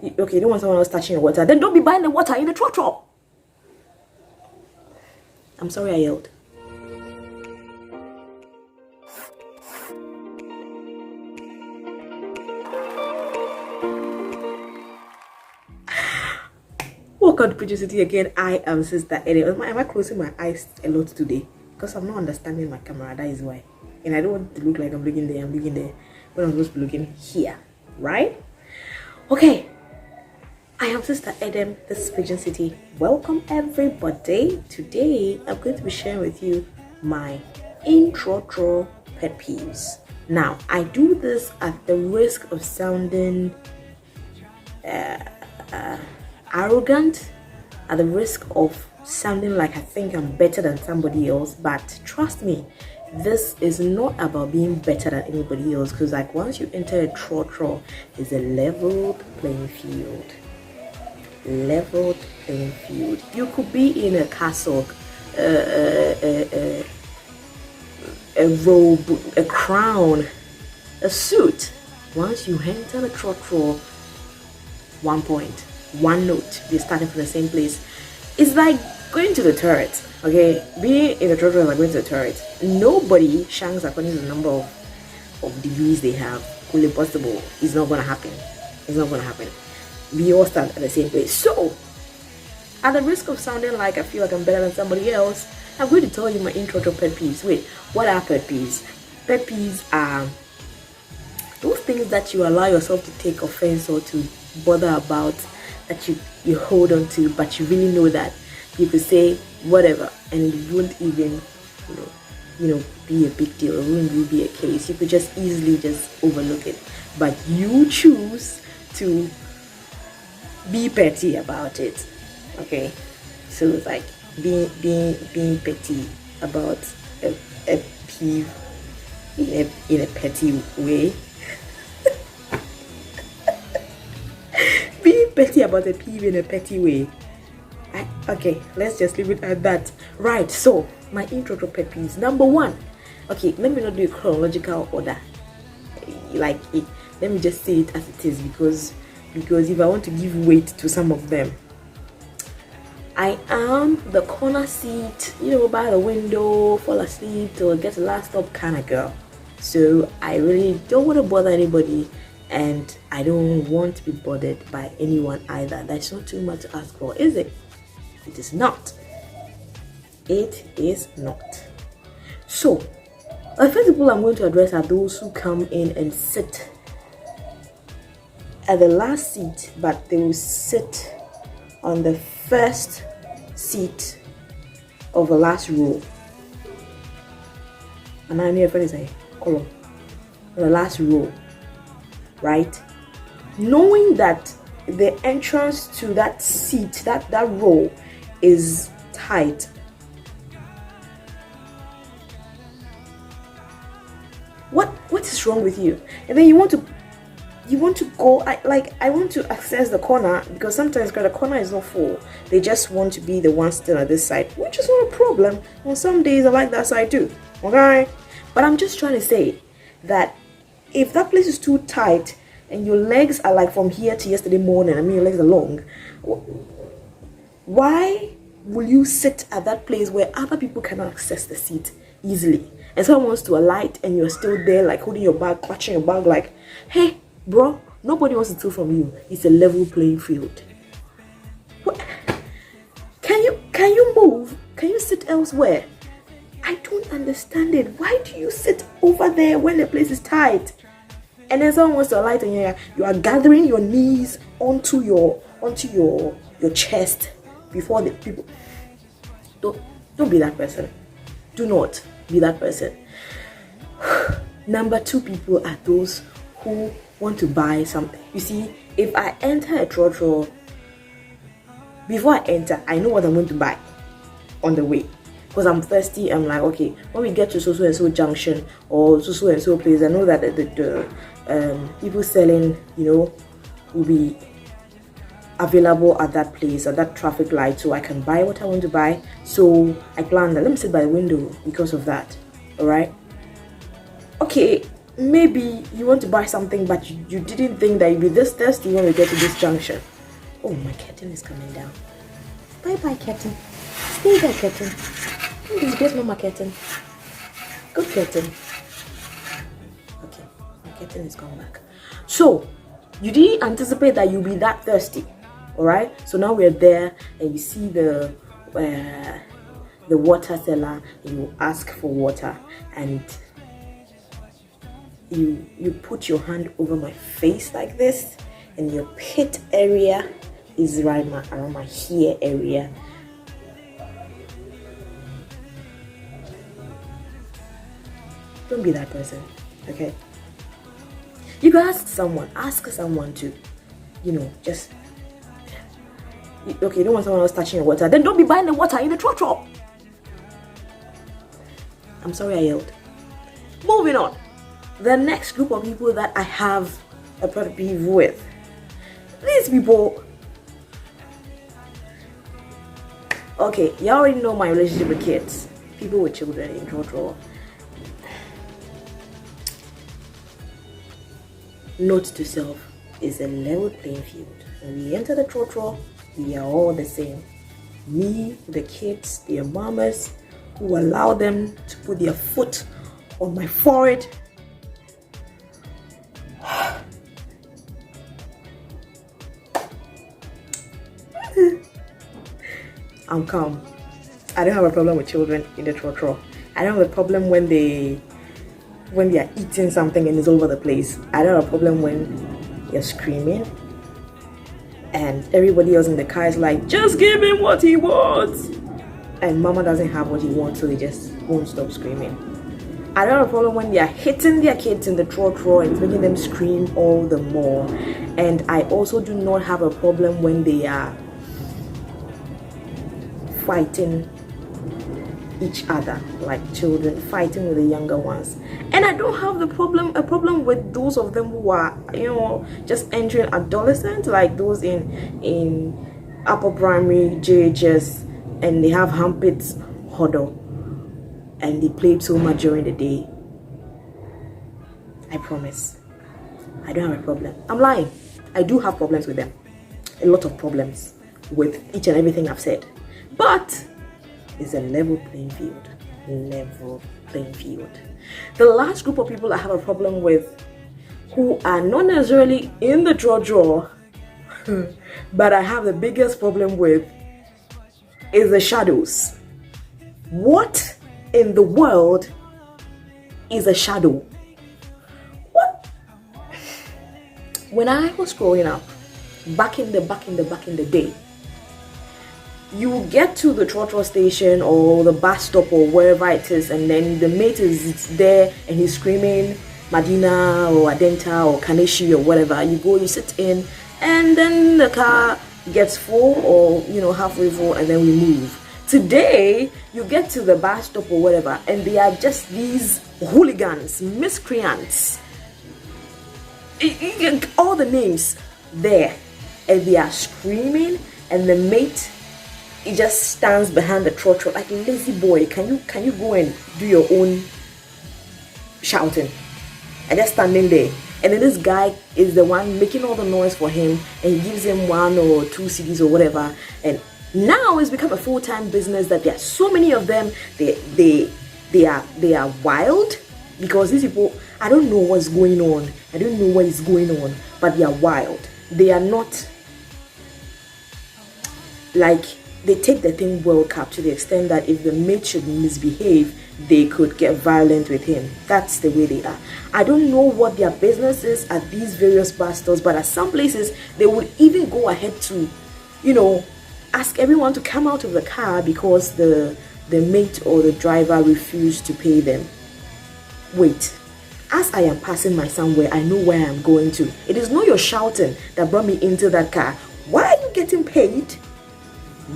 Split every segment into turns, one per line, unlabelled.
Okay, you don't want someone else touching your water, then don't be buying the water in the trotro. I'm sorry I yelled. Welcome to Preacher City again. I am Sister Eddie. Am I closing my eyes a lot today? Because I'm not understanding my camera, that is why. And I don't want to look like I'm looking there, when I'm supposed to be looking here, right? Okay. I am Sister Edem, this is Pigeon City. Welcome everybody. Today I'm going to be sharing with you my In-Trotro Pet Peeves. Now, I do this at the risk of sounding arrogant, at the risk of sounding like I think I'm better than somebody else, but trust me, this is not about being better than anybody else, because like once you enter a trotro, it's a leveled playing field. Leveled playing field. You could be in a castle, a robe, a crown, a suit. Once you enter the trotro, 1 point, 1 note, you're starting from the same place. It's like going to the turret. Okay, being in the trotro is like going to the turret. Nobody shanks according to the number of degrees they have. Fully possible. It's not gonna happen. It's not gonna happen. We all stand at the same place. So, at the risk of sounding like I feel like I'm better than somebody else, I'm going to tell you my In-Trotro pet peeves. Wait, what are pet peeves? Pet peeves are those things that you allow yourself to take offense or to bother about, that you hold on to, but you really know that you could say whatever and it wouldn't even, be a big deal. It wouldn't really be a case. You could just easily just overlook it. But you choose to be petty about it. Okay, so it's like being petty about a peeve in a petty way. Being petty about a peeve in a petty way. Okay, let's just leave it at that. Right, so my In-Trotro pet peeves. Number 1. Okay, let me not do a chronological order. Let me just say it as it is, because if I want to give weight to some of them, I am the corner seat, by the window, fall asleep till get the last stop kind of girl. So I really don't want to bother anybody, and I don't want to be bothered by anyone either. That's not too much to ask for, is it? It is not. It is not. So, the first people I'm going to address are those who come in and sit at the last seat, but they will sit on the first seat of the last row. And I know your friend is a column. On the last row, right? Knowing that the entrance to that seat, that row, is tight. What is wrong with you? And then you want to go, I want to access the corner, because sometimes the corner is not full. They just want to be the one still at this side, which is not a problem. On some days I like that side too, okay? But I'm just trying to say that if that place is too tight and your legs are like from here to yesterday morning, your legs are long, why will you sit at that place where other people cannot access the seat easily? And someone wants to alight and you're still there, like holding your bag, clutching your bag, like, hey, bro, nobody wants to steal from you. It's a level playing field. What? Can you move? Can you sit elsewhere? I don't understand it. Why do you sit over there when the place is tight? And then someone wants to alight and you are gathering your knees onto your chest before the people. Don't be that person. Do not be that person. Number 2 people are those who want to buy something. You see, if I enter a trotro, before I enter, I know what I'm going to buy on the way, because I'm thirsty. I'm like, okay, when we get to so and so junction or so and so place, I know that the people selling, will be available at that place, at that traffic light, so I can buy what I want to buy. So I plan that let me sit by the window because of that. All right. Okay, maybe you want to buy something, but you didn't think that you'd be this thirsty when we get to this junction. Oh, my curtain is coming down. Bye bye, curtain. Stay there, curtain. Don't disgrace Mama, curtain. Good curtain. Okay, my curtain is coming back. So you didn't anticipate that you'll be that thirsty. All right, so now we're there and you see the water seller, and you ask for water, and you put your hand over my face like this, and your pit area is right around my hair area. Don't be that person, okay? You can ask someone to, just, okay, you don't want someone else touching your water, then don't be buying the water in the trotro. I'm sorry I yelled. Moving on. The next group of people that I have a pet peeve with. These people. Okay, you already know my relationship with kids. People with children in trotro. Note to self, is a level playing field. When we enter the trotro, we are all the same. Me, the kids, their mamas, who allow them to put their foot on my forehead. I'm calm. I don't have a problem with children in the trotro. I don't have a problem when they are eating something and it's all over the place. I don't have a problem when you're screaming and everybody else in the car is like, just give him what he wants. And Mama doesn't have what he wants, so they just won't stop screaming. I don't have a problem when they are hitting their kids in the trotro and it's making them scream all the more. And I also do not have a problem when they are fighting each other, like children fighting with the younger ones. And I don't have a problem with those of them who are, just entering adolescence, like those in upper primary, JHS, and they have armpits huddle and they played so much during the day. I promise I don't have a problem. I'm lying. I do have problems with them, a lot of problems with each and everything I've said, but it's a level playing field. Level playing field. The last group of people I have a problem with, who are not necessarily in the trotro, but I have the biggest problem with, is the shadows. What in the world is a shadow? What? When I was growing up, back in the day, you get to the trotro station or the bus stop or wherever it is, and then the mate is there and he's screaming Madina or Adenta or Kaneshi or whatever. You go, you sit in, and then the car gets full or halfway full, and then we move. Today you get to the bus stop or whatever, and they are just these hooligans, miscreants, all the names there, and they are screaming, and the mate, he just stands behind the trotro like, lazy boy, can you go and do your own shouting? And just standing there. And then this guy is the one making all the noise for him, and he gives him 1 or 2 CDs or whatever. And now it's become a full-time business that there are so many of them. They are wild, because these people, I don't know what's going on. I don't know what is going on, but they are wild. They are not like, they take the thing World Cup to the extent that if the mate should misbehave, they could get violent with him. That's the way they are. I don't know what their business is at these various bus stores, but at some places they would even go ahead to, ask everyone to come out of the car because the mate or the driver refused to pay them. Wait, as I am passing my somewhere, I know where I am going to. It is not your shouting that brought me into that car. Why are you getting paid?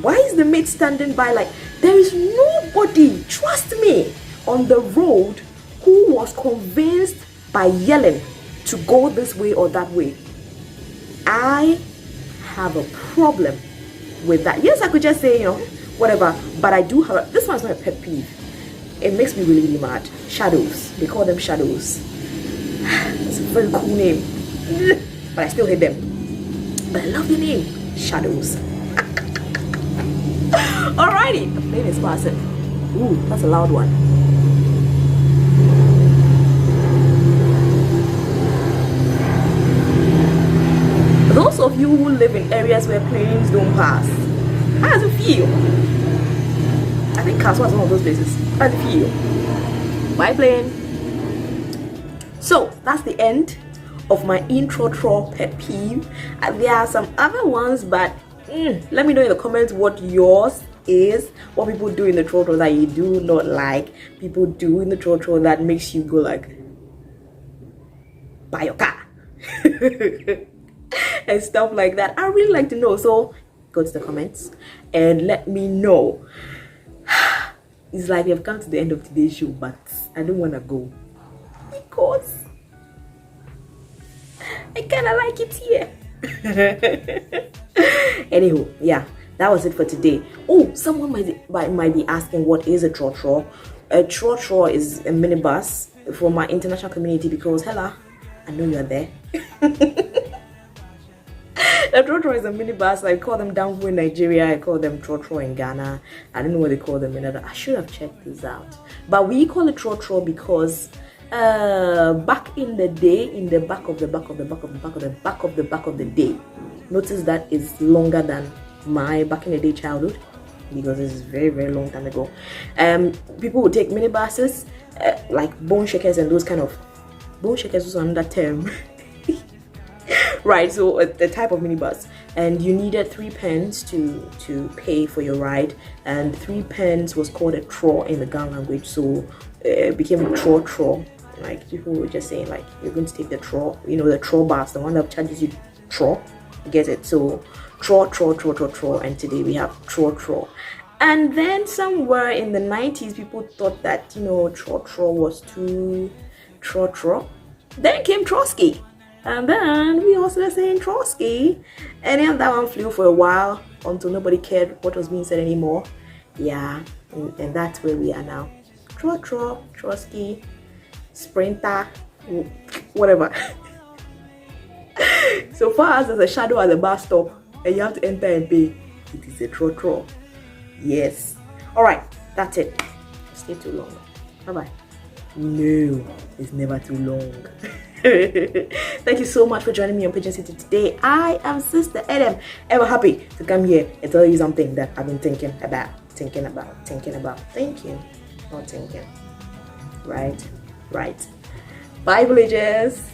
Why is the mate standing by? Like, there is nobody, trust me, on the road who was convinced by yelling to go this way or that way. I have a problem with that. Yes, I could just say, whatever, but I do have this one's not a pet peeve. It makes me really, really mad. Shadows. They call them shadows. It's a very cool name. But I still hate them. But I love the name. Shadows. Alrighty, the plane is passing. Ooh, that's a loud one. Those of you who live in areas where planes don't pass, how does it feel? I think Castle is one of those places. How does it feel? Bye, plane. So that's the end of my In-Trotro Pet Peeve. There are some other ones, but let me know in the comments what yours is. What people do in the trotro that you do not like. People do in the trotro that makes you go like, buy your car. And stuff like that. I really like to know. So go to the comments and let me know. It's like we have come to the end of today's show, but I don't want to go because I kind of like it here. Anywho, yeah, that was it for today. Oh, someone might be asking, what is a trotro? A trotro is a minibus for my international community, because hello, I know you are there. The trotro is a minibus. I call them Danfo in Nigeria. I call them trotro in Ghana. I don't know what they call them in other. I should have checked this out. But we call it trotro because back in the day, in the back of the day, notice that is longer than my back in the day childhood, because this is very, very long time ago. People would take minibuses, like bone shakers and those kind of bone shakers was another term. Right, so a type of minibus, and you needed 3 pence to pay for your ride, and 3 pence was called a tro in the Ghana language, so it became a trotro. Like people were just saying, like, you're going to take the tro, you know, the tro bus, the one that charges you tro, you get it? So tro, and today we have trotro. And then somewhere in the 90s, people thought that, you know, trotro was too trotro. Then came Trotsky. And then we also started saying Trotsky, and then that one flew for a while until nobody cared what was being said anymore. Yeah, and that's where we are now. Trotro, Trotsky, Sprinter, whatever. So far as there's a shadow at the bus stop and you have to enter and pay, it is a trotro. Yes. Alright, that's it. Stay too long. Bye bye. No, it's never too long. Thank you so much for joining me on Pigeon City today. I am Sister Adam, ever happy to come here and tell you something that I've been thinking about. Thinking, not thinking. Right. Bye, villagers.